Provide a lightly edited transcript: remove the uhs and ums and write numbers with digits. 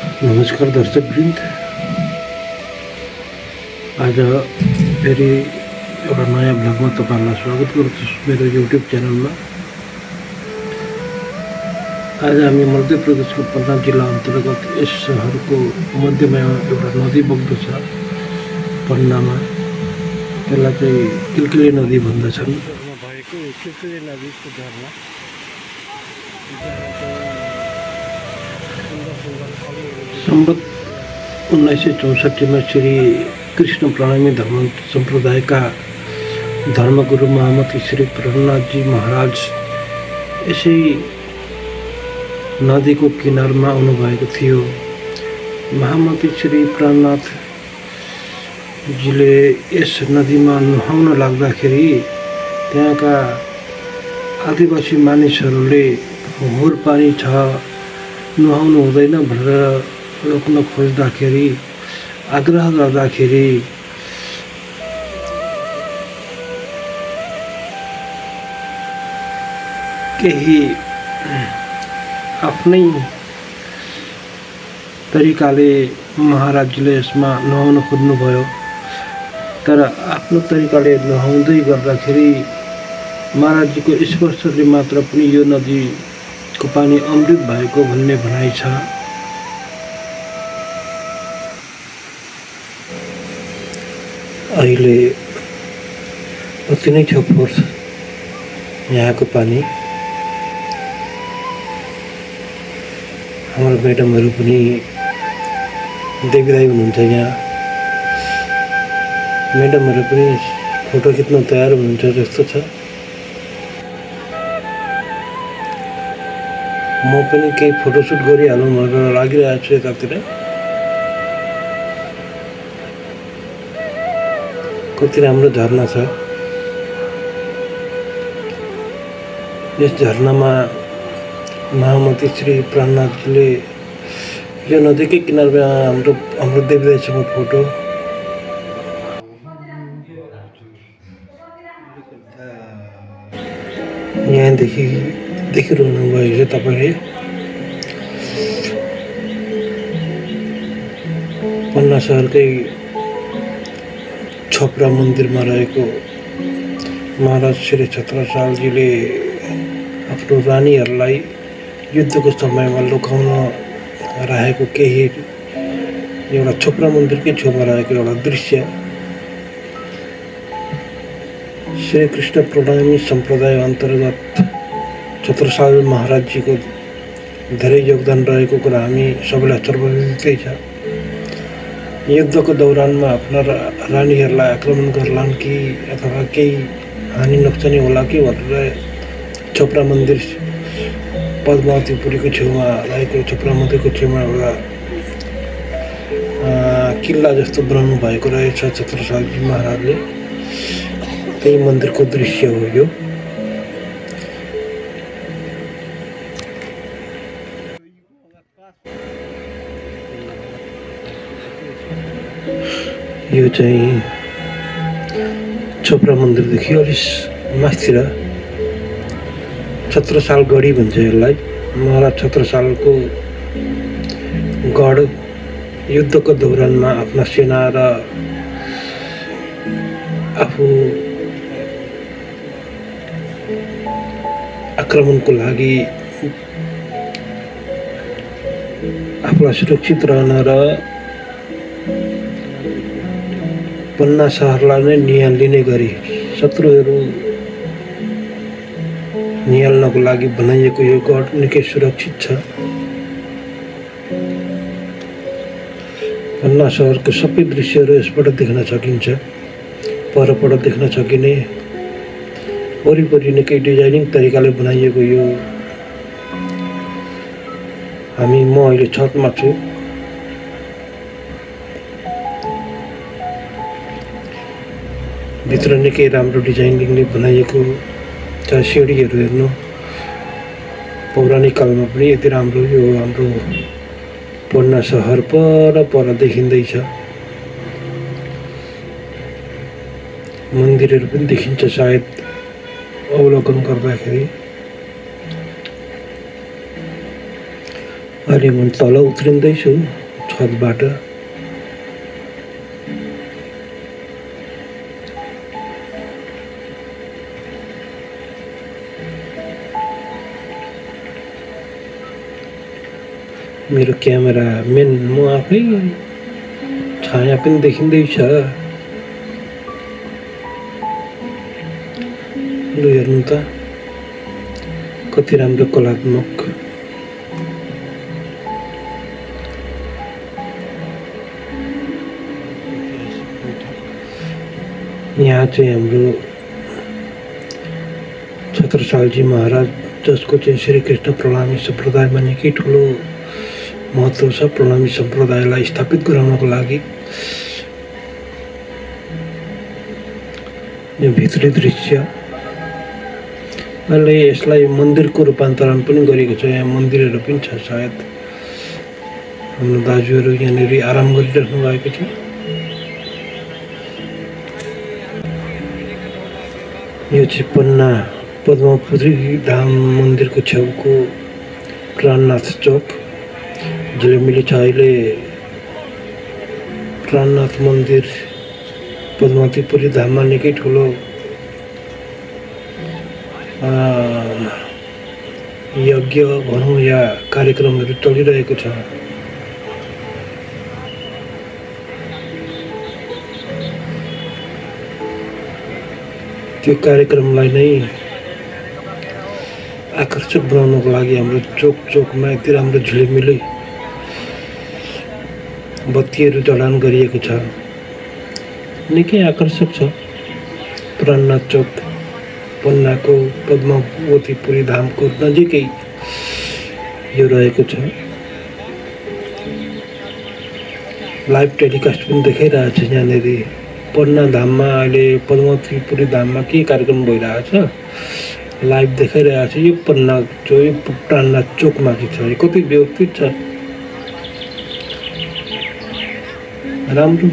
नमस्कार दर्शकवृन्द, आज फेरि एउटा नयाँ भ्लगमा तपाईहरुलाई स्वागत गर्छु मेरो युट्युब च्यानलमा। आज हामी मध्य प्रदेशको पन्ना जिल्ला अन्तर्गत यस सहरको मध्यमा एउटा नदी बग्दछ पन्नामा। त्यसलाई चाहिँ किलकिले नदी भन्दछन्। भएको किलकिले नदीको झरना सम्वत 1964 में श्री कृष्ण प्रणामी धर्म संप्रदाय का धर्मगुरु महामती श्री प्रहलाद जी महाराज यसै नदी को किनार में आउनुभएको थियो। महामती श्री प्रहलाद जीले यस नदी में नुहाउन लाग्दाखेरि त्यहाँका आदिवासी मानिसहरूले फोहोर पानी छ, नुहाउनु हुँदैन भनेर रोक्न खोज्दाखेरि, आग्रह गर्दाखेरि केही आफ्नै तरिकाले महाराजले यसमा नुहाउन खोज्नुभयो। तर आफ्नो तरिकाले नुहाउँदै गर्दाखेरि महाराजजीको स्पर्शले मात्र पनि यो नदीको पानी अमृत भएको भन्ने भनाइ छ। अहिले अति नै छ फोर्स यहाँको पानी। हाम्रो म्याडमहरू पनि देवीदाई हुनुहुन्छ यहाँ। म्याडमहरू पनि फोटो खिच्न तयार हुनुहुन्छ जस्तो छ। म पनि केही फोटोसुट गरिहालौँ भनेर लागिरहेको छु यतातिर। कति राम्रो झरना छ। यस झरनामा महामती श्री प्रहलादजीले यो नदीकै किनारमा हाम्रो देवीदाईसँग फोटो। यहाँदेखि देखिरहनु भएको छ तपाईले। पन्ना सहरकै छोप्रा मन्दिरमा रहेको महाराज श्री छत्रसालजीले आफ्नो रानीहरूलाई युद्धको समयमा लुकाउन राखेको केही एउटा छोप्रा मन्दिरकै छेउमा रहेको एउटा दृश्य। श्री कृष्ण प्रणामी सम्प्रदाय अन्तर्गत छत्रसाल महाराजजीको धेरै योगदान रहेको कुरा हामी सबैलाई सर्वविदितै छ। युद्धको दौरानमा आफ्ना रानीहरूलाई आक्रमण गर्लान् कि अथवा केही हानि नोक्सानी होला कि भनेर छोप्रा मन्दिर पद्मावतीपुरीको छेउमा रहेको छोप्रा मन्दिरको छेउमा एउटा किल्ला जस्तो बनाउनु भएको रहेछ छत्रसालजी महाराजले। त्यही मन्दिरको दृश्य हो यो। यो चाहिँ छोप्रा मन्दिरदेखि अलि माथितिर छत्रसाल गढी भन्छ यसलाई। महाराज छत्रसालको गढ युद्धको दौरानमा आफ्ना सेना र आफू आक्रमणको लागि आफूलाई सुरक्षित रहन र पन्ना सहरलाई नै निहाल्ने गरी शत्रुहरू निहाल्नको लागि बनाइएको यो गढ निकै सुरक्षित छ। पन्ना सहरको सबै दृश्यहरू यसबाट देख्न सकिन्छ। परबाट देख्न सकिने वरिपरि निकै डिजाइनिङ तरिकाले बनाइएको यो। म अहिले छतमा छु। भित्र निकै राम्रो डिजाइनिङले बनाइएको छ। सिँढीहरू हेर्नु, पौराणिक कालमा पनि यति राम्रो यो हाम्रो पन्ना सहर पर देखिँदैछ। मन्दिरहरू पनि देखिन्छ सायद अवलोकन गर्दाखेरि। अहिले म तल उत्रिँदैछु छतबाट। मेरो क्यामेरा मेन म आफै छाया पनि देखिँदैछ। लु हेर्नु त कति राम्रो कलात्मक। यहाँ चाहिँ हाम्रो छत्रसालजी महाराज, जसको चाहिँ श्री कृष्ण प्रणामी सम्प्रदायमा निकै ठुलो महत्त्व छ। प्रणामी सम्प्रदायलाई स्थापित गराउनको लागि यो भित्री दृश्य। अहिले यसलाई मन्दिरको रूपान्तरण पनि गरेको छ। यहाँ मन्दिरहरू पनि छ सायद। हाम्रो दाजुहरू यहाँनिर आराम गरिराख्नु भएको छ। यो चाहिँ पन्ना पद्मपुरी धाम मन्दिरको छेउको प्राणनाथ चौक। झिलिमिली छ अहिले प्राणनाथ मन्दिर पद्मपुरी धाममा निकै ठुलो यज्ञ भनौँ या कार्यक्रमहरू चलिरहेको छ। त्यो कार्यक्रमलाई नै आकर्षक बनाउनको लागि हाम्रो चोकमा यति राम्रो झिलिमिली बत्तीहरू जडान गरिएको छ। निकै आकर्षक छ। प्राणनाथ चौक पन्नाको पद्मवतीपुरी धामको नजिकै यो रहेको छ। लाइभ टेलिकास्ट पनि देखाइरहेको छ यहाँनिर। पन्ना धाममा अहिले पद्मवतीपुरी धाममा के कार्यक्रम भइरहेछ लाइभ देखाइरहेको छ। यो पन्ना यो प्राणनाथ चोकमा छ। यो कति व्यवस्थित छ, राम्रो।